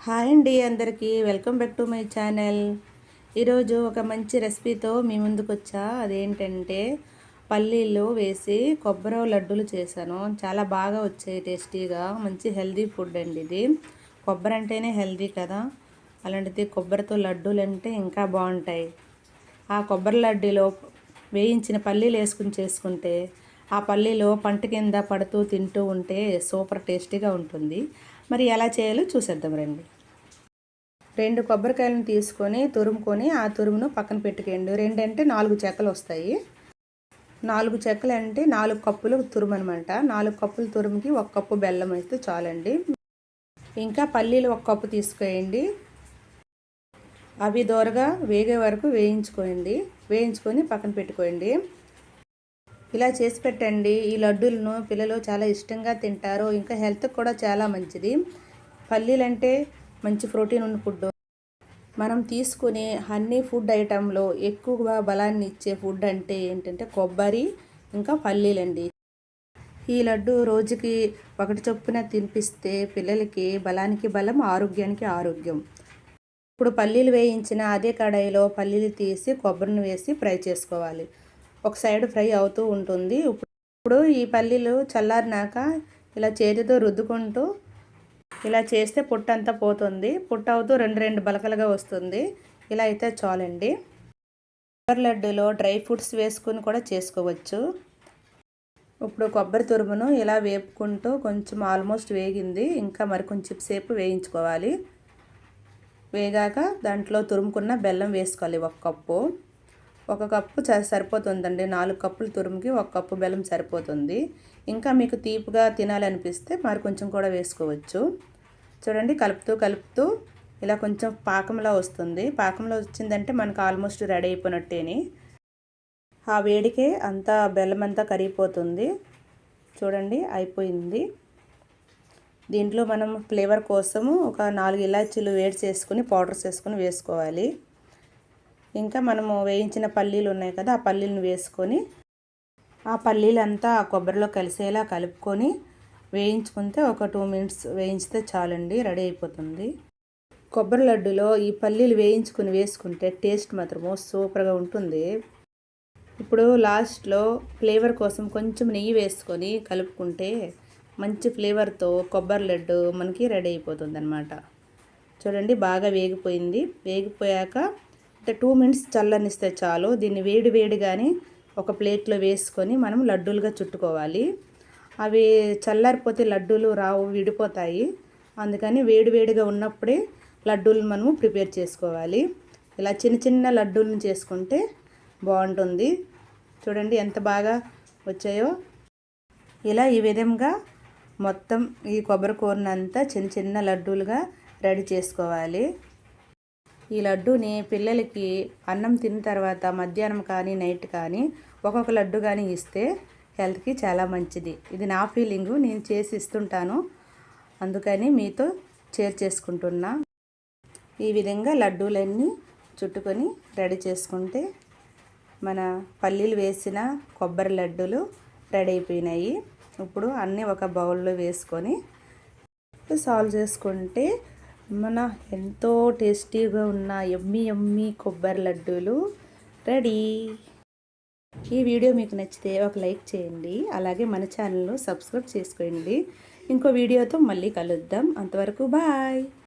Hi అండి అందరికీ welcome back to my channel. ఈరోజు ఒక మంచి రెసిపీతో మీ ముందుకు వచ్చా. అదేంటంటే పల్లీలు వేసి కొబ్బరి లడ్డూలు చేశాను. చాలా బాగా వచ్చాయి, టేస్టీగా. మంచి హెల్దీ ఫుడ్ అండి ఇది. కొబ్బరి అంటేనే హెల్దీ కదా, అలాంటిది కొబ్బరితో లడ్డూలు అంటే ఇంకా బాగుంటాయి. ఆ కొబ్బరి లడ్డూలో వేయించిన పల్లీలు వేసుకుని చేసుకుంటే ఆ పల్లీలు పంట కింద పడుతూ తింటూ ఉంటే సూపర్ టేస్టీగా ఉంటుంది. మరి ఎలా చేయాలో చూసేద్దాం రండి. 2 కొబ్బరికాయలను తీసుకొని తురుముకొని ఆ తురుమును పక్కన పెట్టుకోండి. 2 అంటే 4 చెక్కలు వస్తాయి. 4 చెక్కలు అంటే 4 కప్పులు తురుము అనమాట. 4 కప్పుల తురుముకి 1 కప్పు బెల్లం అయితే చాలండి. ఇంకా పల్లీలు 1 కప్పు తీసుకోండి. అవి దోరగా వేగే వరకు వేయించుకొని పక్కన పెట్టుకోండి. ఇలా చేసి పెట్టండి. ఈ లడ్డూలను పిల్లలు చాలా ఇష్టంగా తింటారు. ఇంకా హెల్త్కి కూడా చాలా మంచిది. పల్లీలు అంటే మంచి ప్రోటీన్ ఉన్న ఫుడ్. మనం తీసుకునే అన్ని ఫుడ్ ఐటెంలో ఎక్కువగా బలాన్ని ఇచ్చే ఫుడ్ అంటే ఏంటంటే కొబ్బరి ఇంకా పల్లీలండి. ఈ లడ్డు రోజుకి 1 చొప్పున తినిపిస్తే పిల్లలకి బలానికి బలం, ఆరోగ్యానికి ఆరోగ్యం. ఇప్పుడు పల్లీలు వేయించిన అదే కడాయిలో పల్లీలు తీసి కొబ్బరిని వేసి ఫ్రై చేసుకోవాలి. ఒక సైడ్ ఫ్రై అవుతూ ఉంటుంది. ఇప్పుడు ఈ పల్లీలు చల్లారినాక ఇలా చేతితో రుద్దుకుంటూ ఇలా చేస్తే పుట్టంతా పోతుంది. పుట్ట అవుతూ 2 బలకలుగా వస్తుంది. ఇలా అయితే చాలండి. కొబ్బరి లడ్డూలో డ్రై ఫ్రూట్స్ వేసుకుని కూడా చేసుకోవచ్చు. ఇప్పుడు కొబ్బరి తురుమును ఇలా వేపుకుంటూ కొంచెం ఆల్మోస్ట్ వేగింది. ఇంకా మరి కొంచెం సేపు వేయించుకోవాలి. వేగాక దాంట్లో తురుముకున్న బెల్లం వేసుకోవాలి. 1 కప్పు. 1 కప్పు సరిపోతుందండి. 4 కప్పులు తురుముకి 1 కప్పు బెల్లం సరిపోతుంది. ఇంకా మీకు తీపిగా తినాలనిపిస్తే మరి కొంచెం కూడా వేసుకోవచ్చు. చూడండి, కలుపుతూ ఇలా కొంచెం పాకంలా వస్తుంది. పాకంలో వచ్చిందంటే మనకు ఆల్మోస్ట్ రెడీ అయిపోయినట్టేని. ఆ వేడికే అంతా బెల్లం అంతా కరిగిపోతుంది. చూడండి, అయిపోయింది. దీంట్లో మనం ఫ్లేవర్ కోసము ఒక 4 ఇలాచీలు వేడి చేసుకుని పౌడర్స్ వేసుకొని వేసుకోవాలి. ఇంకా మనము వేయించిన పల్లీలు ఉన్నాయి కదా, ఆ పల్లీలను వేసుకొని ఆ పల్లీలంతా ఆ కొబ్బరిలో కలిసేలా కలుపుకొని వేయించుకుంటే ఒక 2 మినిట్స్ వేయించితే చాలండి, రెడీ అయిపోతుంది. కొబ్బరి లడ్డులో ఈ పల్లీలు వేసుకుంటే టేస్ట్ మాత్రము సూపర్గా ఉంటుంది. ఇప్పుడు లాస్ట్లో ఫ్లేవర్ కోసం కొంచెం నెయ్యి వేసుకొని కలుపుకుంటే మంచి ఫ్లేవర్తో కొబ్బరి లడ్డు మనకి రెడీ అయిపోతుంది అన్నమాట. చూడండి, బాగా వేగిపోయాక 2 మినిట్స్ చల్లనిస్తే చాలు. దీన్ని వేడిగానే ఒక ప్లేట్లో వేసుకొని మనం లడ్డూలుగా చుట్టుకోవాలి. అవి చల్లారిపోతే లడ్డూలు రావు, విడిపోతాయి. అందుకని వేడిగా ఉన్నప్పుడే లడ్డూలు మనము ప్రిపేర్ చేసుకోవాలి. ఇలా చిన్న లడ్డూలను చేసుకుంటే బాగుంటుంది. చూడండి ఎంత బాగా వచ్చాయో. ఇలా ఈ విధంగా మొత్తం ఈ కొబ్బరి కూరనంతా చిన్న లడ్డూలుగా రెడీ చేసుకోవాలి. ఈ లడ్డూని పిల్లలకి అన్నం తిన్న తర్వాత మధ్యాహ్నం కానీ నైట్ కానీ ఒక్కొక్క లడ్డు కానీ ఇస్తే హెల్త్కి చాలా మంచిది. ఇది నా ఫీలింగు, నేను చేసి ఇస్తుంటాను, అందుకని మీతో షేర్ చేసుకుంటున్నా. ఈ విధంగా లడ్డూలన్నీ చుట్టుకొని రెడీ చేసుకుంటే మన పల్లీలు వేసిన కొబ్బరి లడ్డూలు రెడీ అయిపోయినాయి. ఇప్పుడు అన్నీ ఒక బౌల్లో వేసుకొని సాల్వ్ చేసుకుంటే మన ఎంతో టేస్టీగా ఉన్న యమ్మీ కొబ్బరి లడ్డూలు రెడీ. ఈ వీడియో మీకు నచ్చితే ఒక లైక్ చేయండి. అలాగే మన ఛానల్ను సబ్స్క్రైబ్ చేసుకోండి. ఇంకో వీడియోతో మళ్ళీ కలుద్దాం. అంతవరకు బాయ్.